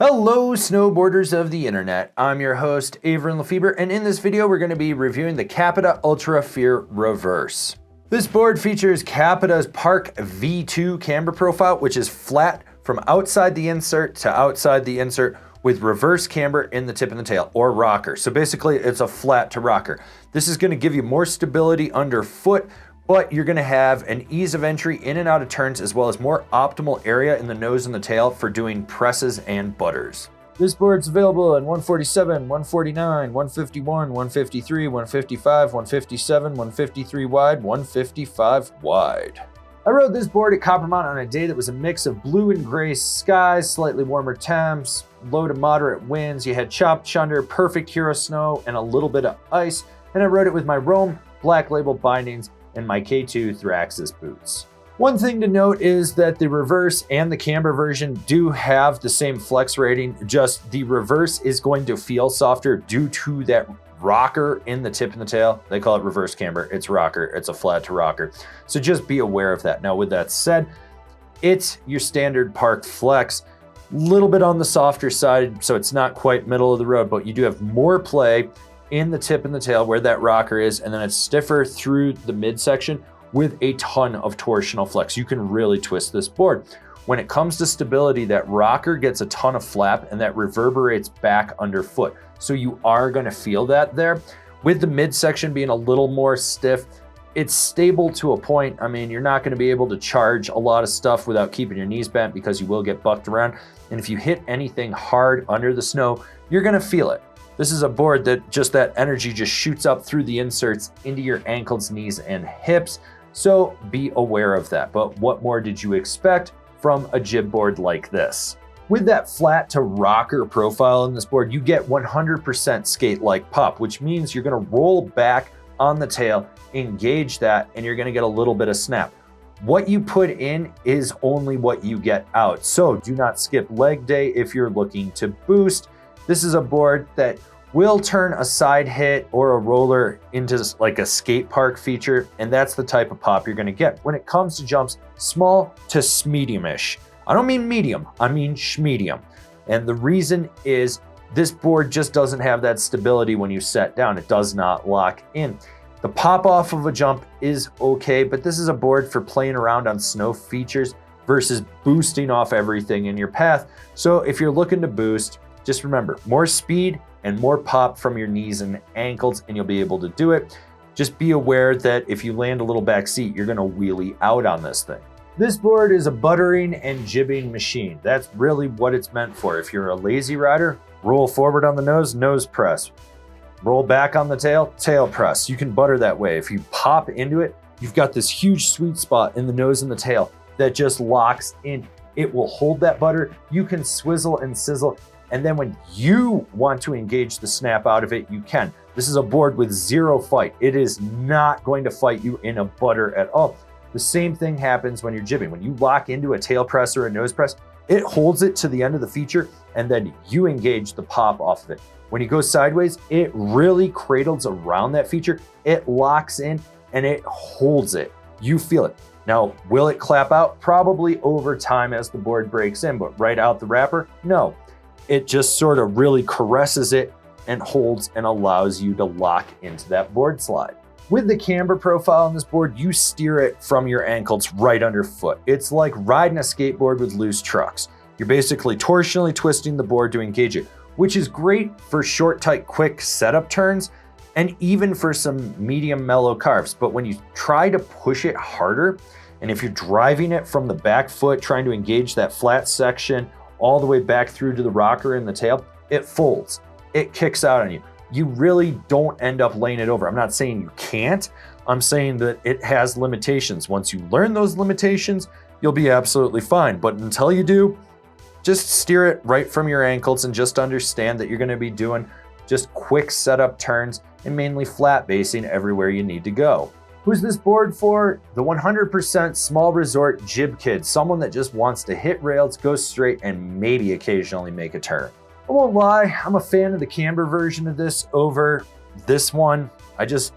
Hello snowboarders of the internet, I'm your host Avran LeFeber, and in this video we're going to be reviewing the Capita Ultrafear Reverse. This board features Capita's Park V2 camber profile, which is flat from outside the insert to outside the insert with reverse camber in the tip and the tail, or rocker. So basically it's a flat to rocker. This is going to give you more stability underfoot, but you're going to have an ease of entry in and out of turns, as well as more optimal area in the nose and the tail for doing presses and butters. This board's available in 147, 149, 151, 153, 155, 157, 153 wide, 155 wide. I rode this board at Coppermont on a day that was a mix of blue and gray skies, slightly warmer temps, low to moderate winds. You had chopped chunder, perfect hero snow, and a little bit of ice. And I rode it with my Rome Black Label bindings and my K2 Thraxis boots. One thing to note is that the reverse and the camber version do have the same flex rating, just the reverse is going to feel softer due to that rocker in the tip and the tail. They call it reverse camber, it's rocker, it's a flat to rocker. So just be aware of that. Now with that said, it's your standard park flex, little bit on the softer side, so it's not quite middle of the road, but you do have more play in the tip and the tail where that rocker is, and then it's stiffer through the midsection with a ton of torsional flex. You can really twist this board. When it comes to stability, that rocker gets a ton of flap and that reverberates back underfoot. So you are gonna feel that there. With the midsection being a little more stiff, it's stable to a point. I mean, you're not gonna be able to charge a lot of stuff without keeping your knees bent because you will get bucked around. And if you hit anything hard under the snow, you're gonna feel it. This is a board that that energy just shoots up through the inserts into your ankles, knees, and hips. So be aware of that. But what more did you expect from a jib board like this? With that flat to rocker profile in this board, you get 100% skate-like pop, which means you're gonna roll back on the tail, engage that, and you're gonna get a little bit of snap. What you put in is only what you get out. So do not skip leg day if you're looking to boost. This is a board that will turn a side hit or a roller into like a skate park feature, and that's the type of pop you're gonna get. When it comes to jumps, small to smedium-ish. I don't mean medium, I mean schmedium. And the reason is this board just doesn't have that stability when you set down. It does not lock in. The pop off of a jump is okay, but this is a board for playing around on snow features versus boosting off everything in your path. So if you're looking to boost, just remember, more speed and more pop from your knees and ankles, and you'll be able to do it. Just be aware that if you land a little back seat, you're gonna wheelie out on this thing. This board is a buttering and jibbing machine. That's really what it's meant for. If you're a lazy rider, roll forward on the nose, nose press. Roll back on the tail, tail press. You can butter that way. If you pop into it, you've got this huge sweet spot in the nose and the tail that just locks in. It will hold that butter. You can swizzle and sizzle. And then when you want to engage the snap out of it, you can. This is a board with zero fight. It is not going to fight you in a butter at all. The same thing happens when you're jibbing. When you lock into a tail press or a nose press, it holds it to the end of the feature, and then you engage the pop off of it. When you go sideways, it really cradles around that feature. It locks in and it holds it. You feel it. Now, will it clap out? Probably over time as the board breaks in, but right out the wrapper, no. It just sort of really caresses it and holds and allows you to lock into that board slide. With the camber profile on this board, you steer it from your ankles right underfoot. It's like riding a skateboard with loose trucks. You're basically torsionally twisting the board to engage it, which is great for short, tight, quick setup turns, and even for some medium mellow carves. But when you try to push it harder, and if you're driving it from the back foot, trying to engage that flat section all the way back through to the rocker and the tail, it folds. It kicks out on you. You really don't end up laying it over. I'm not saying you can't. I'm saying that it has limitations. Once you learn those limitations, you'll be absolutely fine. But until you do, just steer it right from your ankles and just understand that you're gonna be doing just quick setup turns and mainly flat basing everywhere you need to go. Who's this board for? The 100% small resort jib kid, someone that just wants to hit rails, go straight, and maybe occasionally make a turn. I won't lie, I'm a fan of the camber version of this over this one. It's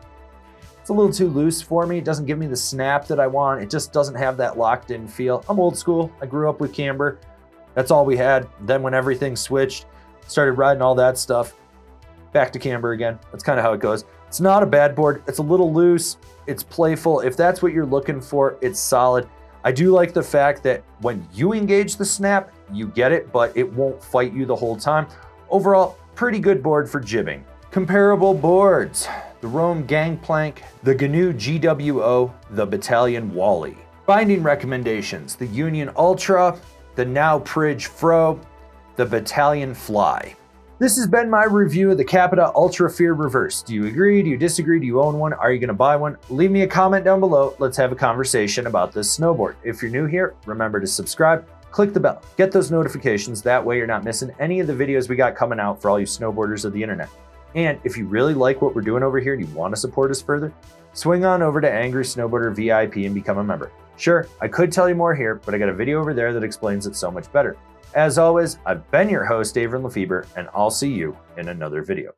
a little too loose for me. It doesn't give me the snap that I want. It just doesn't have that locked in feel. I'm old school. I grew up with camber. That's all we had. Then when everything switched, started riding all that stuff, back to Camber again. That's kind of how it goes. It's not a bad board. It's a little loose. It's playful. If that's what you're looking for, it's solid. I do like the fact that when you engage the snap, you get it, but it won't fight you the whole time. Overall, pretty good board for jibbing. Comparable boards: the Rome Gangplank, the GNU GWO, the Battalion Wally. Binding recommendations: the Union Ultra, the now Pridge Fro, the Battalion Fly. This has been my review of the Capita Ultrafear Reverse. Do you agree? Do you disagree? Do you own one? Are you going to buy one? Leave me a comment down below. Let's have a conversation about this snowboard. If you're new here, remember to subscribe, click the bell, get those notifications. That way you're not missing any of the videos we got coming out for all you snowboarders of the internet. And if you really like what we're doing over here and you want to support us further, swing on over to Angry Snowboarder VIP and become a member. Sure, I could tell you more here, but I got a video over there that explains it so much better. As always, I've been your host, Avran LeFeber, and I'll see you in another video.